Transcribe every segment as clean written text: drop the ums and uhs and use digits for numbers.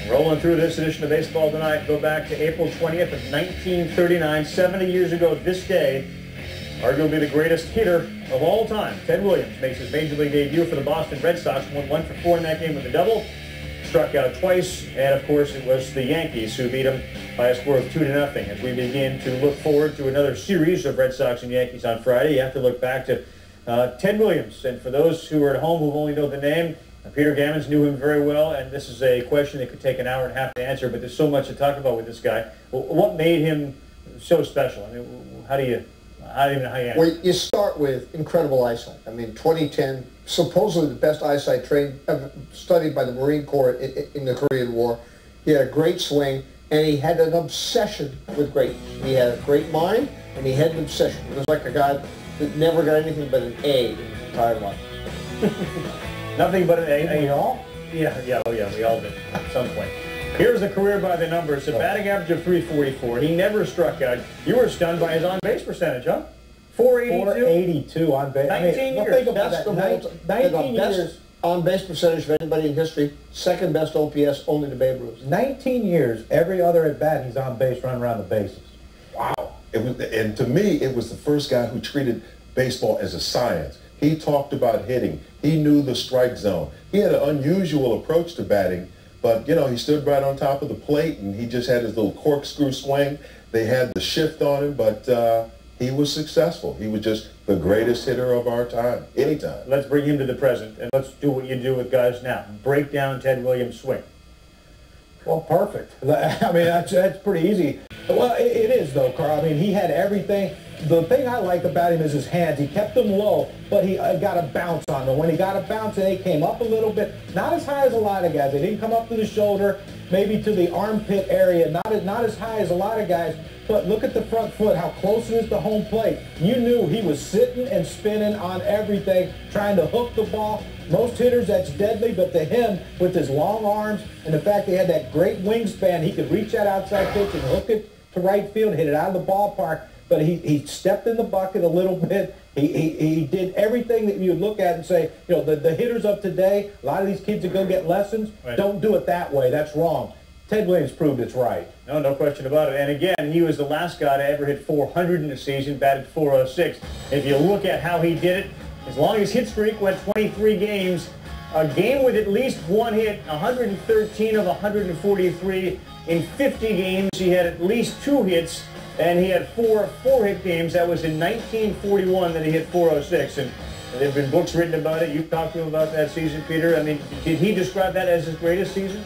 Rolling through this edition of Baseball Tonight, go back to April 20th of 1939, 70 years ago this day. Arguably the greatest hitter of all time, Ted Williams, makes his Major League debut for the Boston Red Sox, won 1 for 4 in that game with a double, struck out twice, and of course it was the Yankees who beat him by a score of 2-0. As we begin to look forward to another series of Red Sox and Yankees on Friday, you have to look back to Ted Williams. And for those who are at home who only know the name, Peter Gammons knew him very well, and this is a question that could take an hour and a half to answer, but there's so much to talk about with this guy. What made him so special? I mean, how do you answer? Well, you start with incredible eyesight. I mean, 2010, supposedly the best eyesight ever studied by the Marine Corps in the Korean War. He had a great swing, and he had an obsession with greatness. He had a great mind, and he had an obsession. He was like a guy that never got anything but an A in his entire life. Nothing but an A. We all? Yeah, we all did at some point. Here's a career by the numbers. A batting average of .344. He never struck out. You were stunned by his on-base percentage, huh? 482? 482 on base. 19 years. Think about that. 19 years on-base percentage of anybody in history. Second best OPS, only to Babe Ruth. 19 years. Every other at bat, he's on base, running around the bases. Wow. And to me, it was the first guy who treated baseball as a science. He talked about hitting. He knew the strike zone. He had an unusual approach to batting, but, you know, he stood right on top of the plate, and he just had his little corkscrew swing. They had the shift on him, but he was successful. He was just the greatest hitter of our time, anytime. Let's bring him to the present, and let's do what you do with guys now. Break down Ted Williams' swing. Well, perfect. I mean, that's pretty easy. Well, it is, though, Carl. I mean, he had everything. The thing I like about him is his hands. He kept them low, but he got a bounce on them. When he got a bounce, they came up a little bit. Not as high as a lot of guys. They didn't come up to the shoulder, maybe to the armpit area. Not as high as a lot of guys. But look at the front foot, how close it is to home plate. You knew he was sitting and spinning on everything, trying to hook the ball. Most hitters, that's deadly, but to him, with his long arms and the fact he had that great wingspan, he could reach that outside pitch and hook it to right field, hit it out of the ballpark. But he stepped in the bucket a little bit. He did everything that you would look at and say, you know, the hitters of today, a lot of these kids that go get lessons, don't do it that way. That's wrong. Ted Williams proved it's right. No question about it. And again, he was the last guy to ever hit 400 in a season, batted .406. If you look at how he did it, as long as his streak went 23 games, a game with at least one hit, 113 of 143. In 50 games, he had at least 2 hits, and he had 4 hit games. That was in 1941 that he hit .406. And there have been books written about it. You've talked to him about that season, Peter. I mean, did he describe that as his greatest season?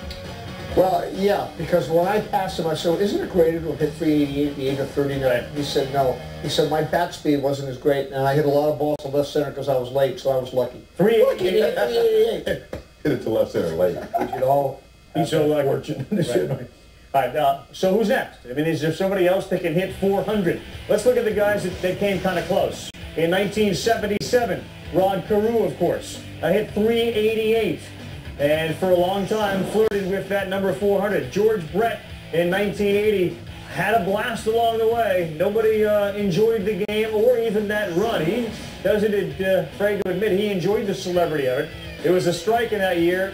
Well, yeah, because when I asked him, I said, isn't it greater to hit 388 at the age of 39? Right. He said, no. He said, my bat speed wasn't as great, and I hit a lot of balls to left center because I was late, so I was lucky. 388. Hit it to left center late. We should all be so lucky. Right. All right, so who's next? I mean, is there somebody else that can hit 400? Let's look at the guys that came kind of close. In 1977, Rod Carew, of course, hit 388. And for a long time, flirted with that number 400. George Brett in 1980 had a blast along the way. Nobody enjoyed the game or even that run. He doesn't afraid to admit he enjoyed the celebrity of it. It was a strike in that year.